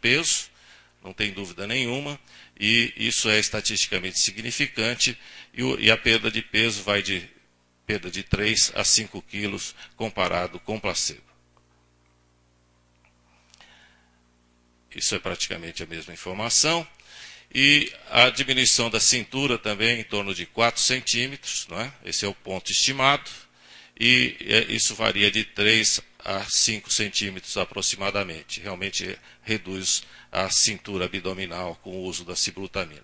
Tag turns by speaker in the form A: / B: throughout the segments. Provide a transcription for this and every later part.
A: peso, não tem dúvida nenhuma, e isso é estatisticamente significante, e a perda de peso vai de perda de 3 a 5 quilos comparado com placebo. Isso é praticamente a mesma informação. E a diminuição da cintura também em torno de 4 centímetros, não é? Esse é o ponto estimado, e isso varia de 3 a 5 centímetros aproximadamente. Realmente reduz a cintura abdominal com o uso da sibutramina.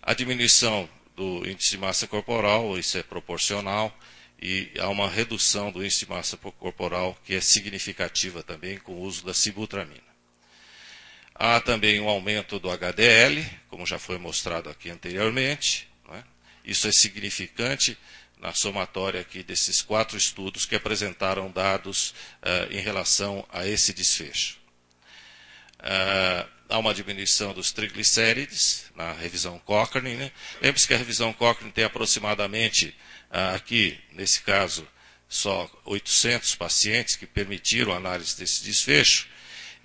A: A diminuição do índice de massa corporal, isso é proporcional, e há uma redução do índice de massa corporal que é significativa também com o uso da sibutramina. Há também um aumento do HDL, como já foi mostrado aqui anteriormente, não é? Isso é significante na somatória aqui desses 4 estudos que apresentaram dados em relação a esse desfecho. Há uma diminuição dos triglicérides na revisão Cochrane, né? Lembre-se que a revisão Cochrane tem aproximadamente, aqui, nesse caso, só 800 pacientes que permitiram a análise desse desfecho,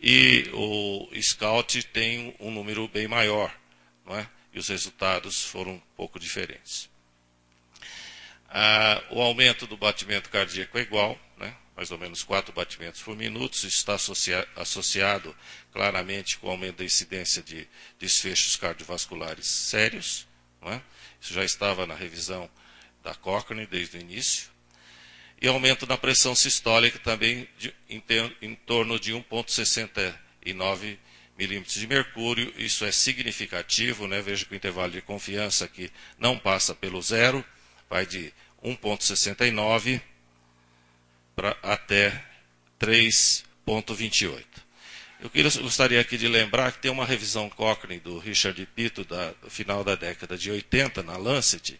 A: e o SCOUT tem um número bem maior, não é? E os resultados foram um pouco diferentes. O aumento do batimento cardíaco é igual, né? Mais ou menos 4 batimentos por minuto. Isso está associado claramente com o aumento da incidência de desfechos cardiovasculares sérios, não é? Isso já estava na revisão da Cochrane desde o início. E aumento da pressão sistólica também em torno de 1,69 milímetros de mercúrio. Isso é significativo, né? Veja que o intervalo de confiança aqui não passa pelo zero, vai de 1,69 até 3,28. Eu gostaria aqui de lembrar que tem uma revisão Cochrane do Richard Pito, do final da década de 80, na Lancet.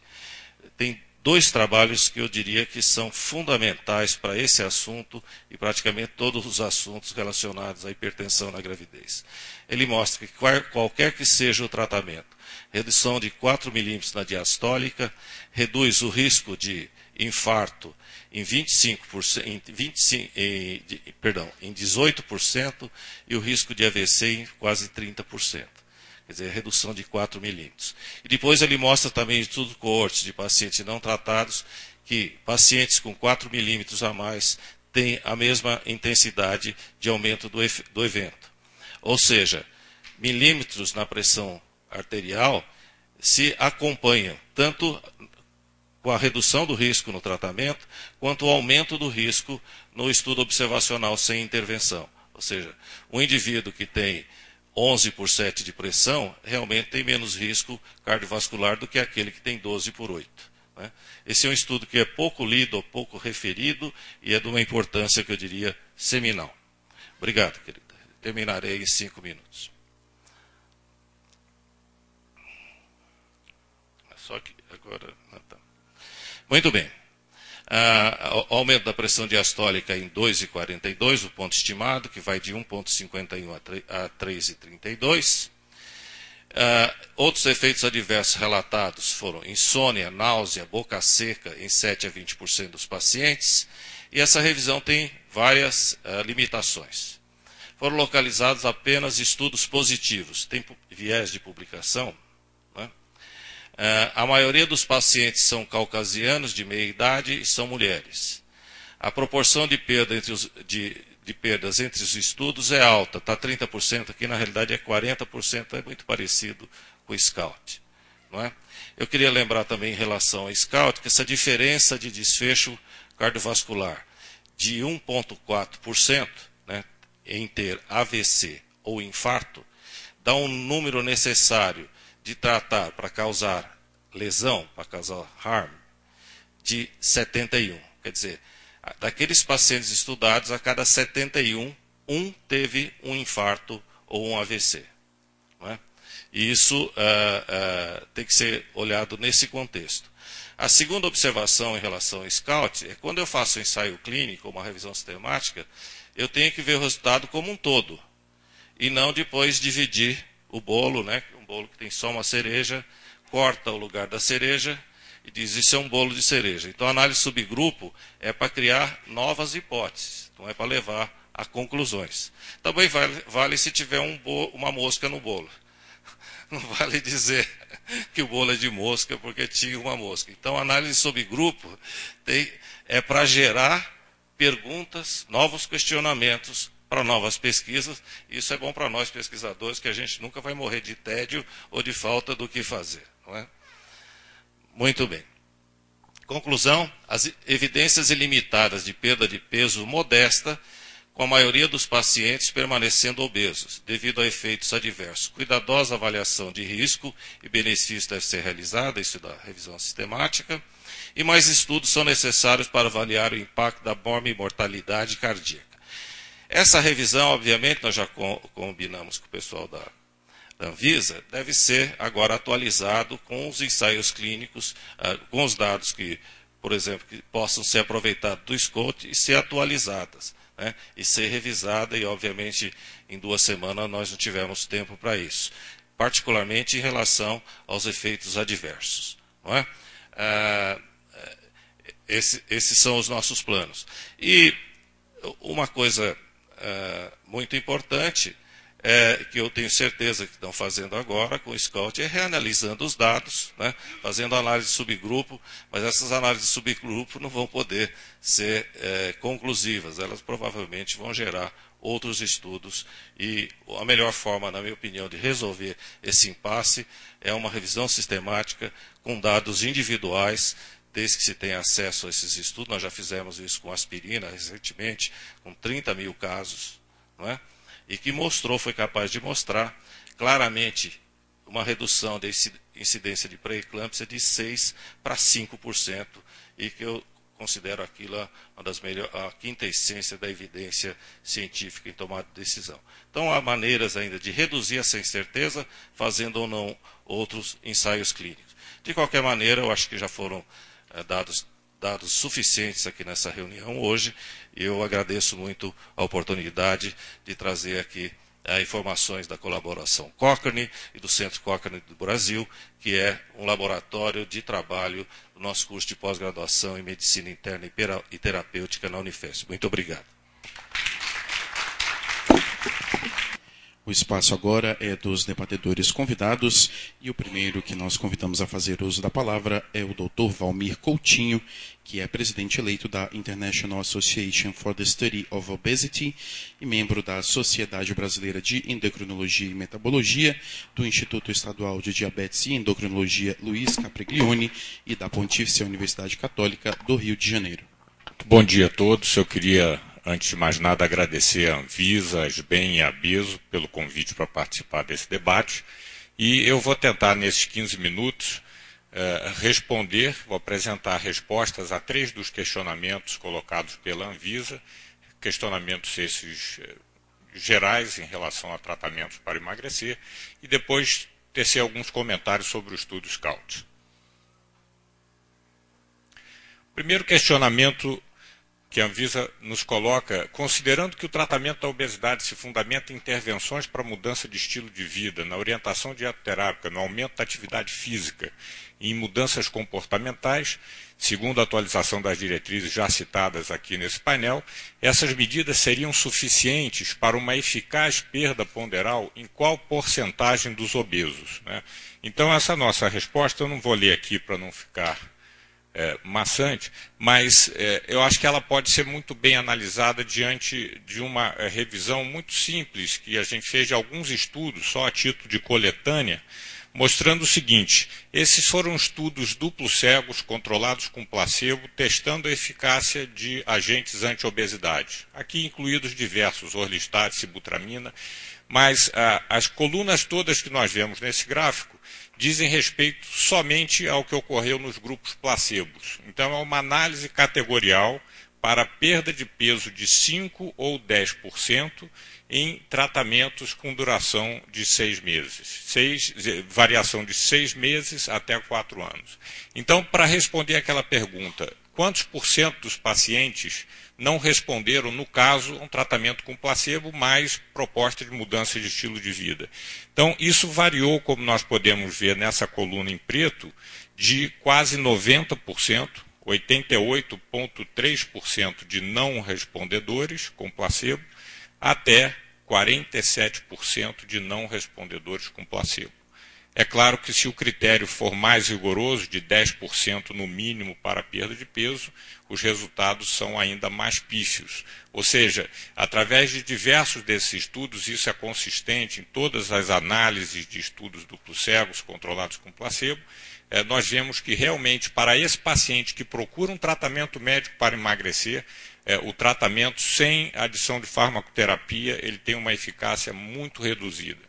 A: Tem 2 trabalhos que eu diria que são fundamentais para esse assunto e praticamente todos os assuntos relacionados à hipertensão na gravidez. Ele mostra que qualquer que seja o tratamento, redução de 4 milímetros na diastólica, reduz o risco de infarto em 18% e o risco de AVC em quase 30%. Quer dizer, redução de 4 milímetros. E depois ele mostra também de tudo coortes de pacientes não tratados, que pacientes com 4 milímetros a mais têm a mesma intensidade de aumento do evento. Ou seja, milímetros na pressão arterial se acompanham tanto com a redução do risco no tratamento, quanto o aumento do risco no estudo observacional sem intervenção. Ou seja, um indivíduo que tem 11/7 de pressão, realmente tem menos risco cardiovascular do que aquele que tem 12/8. Né? Esse é um estudo que é pouco lido, ou pouco referido, e é de uma importância que eu diria seminal. Obrigado, querida. Terminarei em 5 minutos. Só que agora... Tá. Muito bem. O aumento da pressão diastólica em 2,42, o ponto estimado, que vai de 1,51 a 3,32. Outros efeitos adversos relatados foram insônia, náusea, boca seca em 7 a 20% dos pacientes. E essa revisão tem várias limitações. Foram localizados apenas estudos positivos, tem viés de publicação. A maioria dos pacientes são caucasianos de meia idade e são mulheres. A proporção de perdas entre os estudos é alta, está 30%, aqui na realidade é 40%, é muito parecido com o SCOUT. Não é? Eu queria lembrar também em relação ao SCOUT que essa diferença de desfecho cardiovascular de 1,4%, né, em ter AVC ou infarto, dá um número necessário de tratar para causar lesão, para causar harm, de 71. Quer dizer, daqueles pacientes estudados, a cada 71, um teve um infarto ou um AVC. Não é? E isso tem que ser olhado nesse contexto. A segunda observação em relação ao SCOUT é quando eu faço um ensaio clínico, uma revisão sistemática, eu tenho que ver o resultado como um todo, e não depois dividir o bolo, né? Um bolo que tem só uma cereja, corta o lugar da cereja e diz isso é um bolo de cereja. Então a análise subgrupo é para criar novas hipóteses, não é para levar a conclusões. Também vale se tiver uma mosca no bolo. Não vale dizer que o bolo é de mosca porque tinha uma mosca. Então, a análise sobre grupo é para gerar perguntas, novos questionamentos para novas pesquisas. Isso é bom para nós pesquisadores, que a gente nunca vai morrer de tédio ou de falta do que fazer. Não é? Muito bem. Conclusão: as evidências ilimitadas de perda de peso modesta, com a maioria dos pacientes permanecendo obesos, devido a efeitos adversos. Cuidadosa avaliação de risco e benefício deve ser realizada, isso da revisão sistemática, e mais estudos são necessários para avaliar o impacto da mortalidade cardíaca. Essa revisão, obviamente, nós já combinamos com o pessoal da Anvisa, deve ser agora atualizado com os ensaios clínicos, com os dados que, por exemplo, que possam ser aproveitados do SCOUT e ser atualizadas, né, e ser revisada, e obviamente em 2 semanas nós não tivemos tempo para isso, particularmente em relação aos efeitos adversos. Não é? Esses são os nossos planos. E uma coisa muito importante, que eu tenho certeza que estão fazendo agora com o SCOUT, é reanalisando os dados, né, fazendo análise de subgrupo, mas essas análises de subgrupo não vão poder ser conclusivas, elas provavelmente vão gerar outros estudos, e a melhor forma, na minha opinião, de resolver esse impasse é uma revisão sistemática com dados individuais, desde que se tenha acesso a esses estudos. Nós já fizemos isso com aspirina recentemente, com 30 mil casos, não é? E que foi capaz de mostrar claramente uma redução da incidência de pré-eclâmpsia de 6% para 5%, e que eu considero aquilo a quinta essência da evidência científica em tomada de decisão. Então, há maneiras ainda de reduzir essa incerteza, fazendo ou não outros ensaios clínicos. De qualquer maneira, eu acho que já foram dados suficientes aqui nessa reunião hoje, e eu agradeço muito a oportunidade de trazer aqui informações da colaboração Cochrane e do Centro Cochrane do Brasil, que é um laboratório de trabalho do nosso curso de pós-graduação em Medicina Interna e Terapêutica na Unifesp. Muito obrigado.
B: O espaço agora é dos debatedores convidados, e o primeiro que nós convidamos a fazer uso da palavra é o Dr. Valmir Coutinho, que é presidente eleito da International Association for the Study of Obesity e membro da Sociedade Brasileira de Endocrinologia e Metabologia, do Instituto Estadual de Diabetes e Endocrinologia Luiz Capriglione e da Pontífice Universidade Católica do Rio de Janeiro.
C: Bom dia a todos. Eu queria, antes de mais nada, agradecer a Anvisa, a SBEM e a ABESO pelo convite para participar desse debate. E eu vou tentar, nesses 15 minutos, vou apresentar respostas a 3 dos questionamentos colocados pela Anvisa, questionamentos esses gerais em relação a tratamentos para emagrecer, e depois tecer alguns comentários sobre o estudo SCOUT. O primeiro questionamento que a Anvisa nos coloca: considerando que o tratamento da obesidade se fundamenta em intervenções para mudança de estilo de vida, na orientação dietoterápica, no aumento da atividade física e em mudanças comportamentais, segundo a atualização das diretrizes já citadas aqui nesse painel, essas medidas seriam suficientes para uma eficaz perda ponderal em qual porcentagem dos obesos, né? Então, essa nossa resposta eu não vou ler aqui para não ficar maçante, mas eu acho que ela pode ser muito bem analisada diante de uma revisão muito simples que a gente fez de alguns estudos, só a título de coletânea, mostrando o seguinte: esses foram estudos duplos cegos, controlados com placebo, testando a eficácia de agentes anti-obesidade, aqui incluídos diversos, orlistat, sibutramina, mas as colunas todas que nós vemos nesse gráfico dizem respeito somente ao que ocorreu nos grupos placebos. Então, é uma análise categorial para perda de peso de 5% ou 10% em tratamentos com duração de 6 meses. Variação de 6 meses até 4 anos. Então, para responder aquela pergunta, quantos % dos pacientes não responderam, no caso, a um tratamento com placebo mais proposta de mudança de estilo de vida? Então, isso variou, como nós podemos ver nessa coluna em preto, de quase 90%, 88,3% de não respondedores com placebo, até 47% de não respondedores com placebo. É claro que se o critério for mais rigoroso, de 10% no mínimo para a perda de peso, os resultados são ainda mais pífios. Ou seja, através de diversos desses estudos, isso é consistente em todas as análises de estudos duplos cegos controlados com placebo, nós vemos que realmente para esse paciente que procura um tratamento médico para emagrecer, o tratamento sem adição de farmacoterapia, ele tem uma eficácia muito reduzida.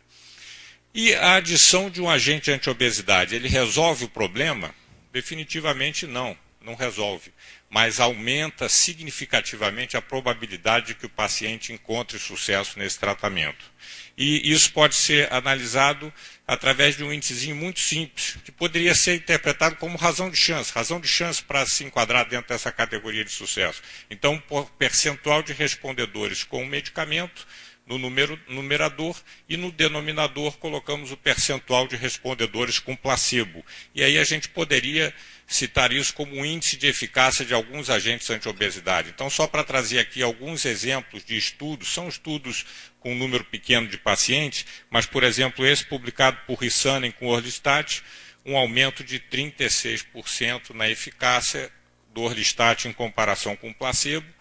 C: E a adição de um agente anti-obesidade, ele resolve o problema? Definitivamente não, não resolve. Mas aumenta significativamente a probabilidade de que o paciente encontre sucesso nesse tratamento. E isso pode ser analisado através de um índicezinho muito simples, que poderia ser interpretado como razão de chance para se enquadrar dentro dessa categoria de sucesso. Então, por percentual de respondedores com o medicamento, no numerador, e no denominador colocamos o percentual de respondedores com placebo. E aí a gente poderia citar isso como um índice de eficácia de alguns agentes anti-obesidade. Então, só para trazer aqui alguns exemplos de estudos, são estudos com um número pequeno de pacientes, mas, por exemplo, esse publicado por Rissanen com Orlistat, um aumento de 36% na eficácia do Orlistat em comparação com o placebo.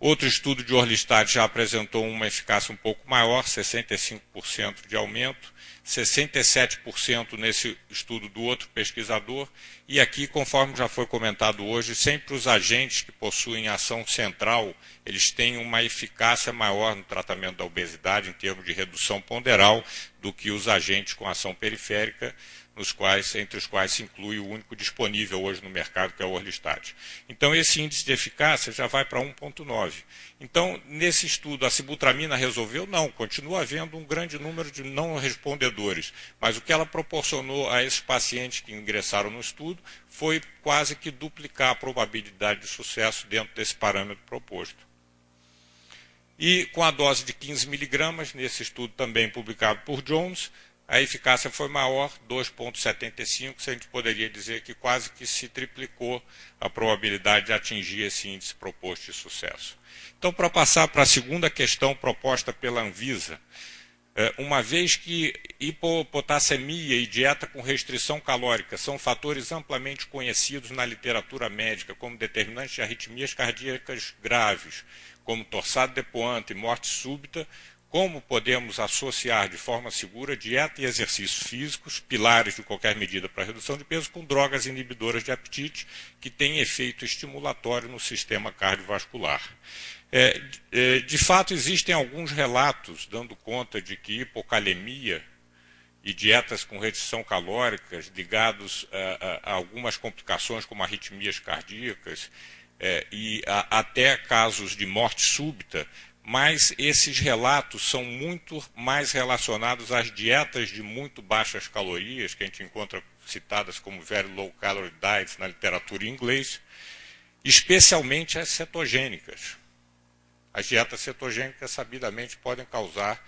C: Outro estudo de Orlistat já apresentou uma eficácia um pouco maior, 65% de aumento, 67% nesse estudo do outro pesquisador, e aqui, conforme já foi comentado hoje, sempre os agentes que possuem ação central, eles têm uma eficácia maior no tratamento da obesidade em termos de redução ponderal do que os agentes com ação periférica, entre os quais se inclui o único disponível hoje no mercado, que é o Orlistat. Então, esse índice de eficácia já vai para 1,9. Então, nesse estudo, a sibutramina resolveu? Não, continua havendo um grande número de não respondedores. Mas o que ela proporcionou a esses pacientes que ingressaram no estudo foi quase que duplicar a probabilidade de sucesso dentro desse parâmetro proposto. E com a dose de 15 miligramas, nesse estudo também publicado por Jones, a eficácia foi maior, 2,75, se a gente poderia dizer que quase que se triplicou a probabilidade de atingir esse índice proposto de sucesso. Então, para passar para a segunda questão proposta pela Anvisa, uma vez que hipopotassemia e dieta com restrição calórica são fatores amplamente conhecidos na literatura médica como determinantes de arritmias cardíacas graves, como torsade de Pointes e morte súbita, como podemos associar de forma segura dieta e exercícios físicos, pilares de qualquer medida para a redução de peso, com drogas inibidoras de apetite, que têm efeito estimulatório no sistema cardiovascular. De fato, existem alguns relatos dando conta de que hipocalemia e dietas com restrição calórica ligados a algumas complicações como arritmias cardíacas e até casos de morte súbita, mas esses relatos são muito mais relacionados às dietas de muito baixas calorias, que a gente encontra citadas como very low calorie diets na literatura em inglês, especialmente as cetogênicas. As dietas cetogênicas, sabidamente, podem causar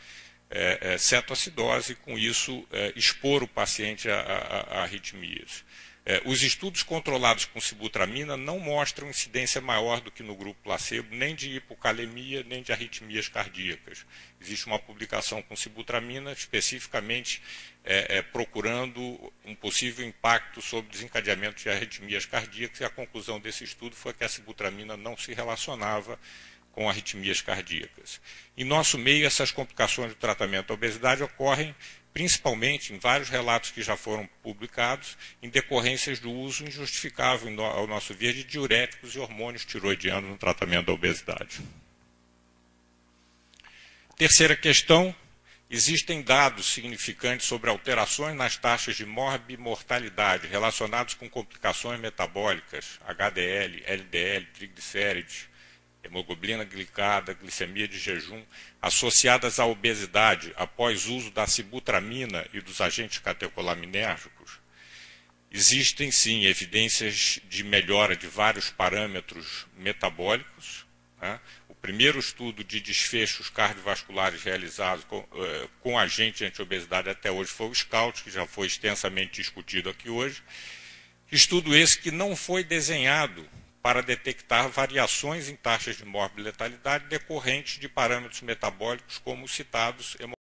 C: cetoacidose e, com isso, expor o paciente a arritmias. Os estudos controlados com sibutramina não mostram incidência maior do que no grupo placebo, nem de hipocalemia, nem de arritmias cardíacas. Existe uma publicação com sibutramina, especificamente procurando um possível impacto sobre o desencadeamento de arritmias cardíacas, e a conclusão desse estudo foi que a sibutramina não se relacionava com arritmias cardíacas. Em nosso meio, essas complicações do tratamento da obesidade ocorrem principalmente em vários relatos que já foram publicados, em decorrências do uso injustificável, ao nosso ver, de diuréticos e hormônios tiroidianos no tratamento da obesidade. Terceira questão, existem dados significantes sobre alterações nas taxas de morbimortalidade relacionados com complicações metabólicas, HDL, LDL, triglicérides, hemoglobina glicada, glicemia de jejum, associadas à obesidade após uso da sibutramina e dos agentes catecolaminérgicos. Existem, sim, evidências de melhora de vários parâmetros metabólicos. O primeiro estudo de desfechos cardiovasculares realizado com agente anti-obesidade até hoje foi o SCOUT, que já foi extensamente discutido aqui hoje. Estudo esse que não foi desenhado para detectar variações em taxas de morbi-letalidade decorrentes de parâmetros metabólicos como os citados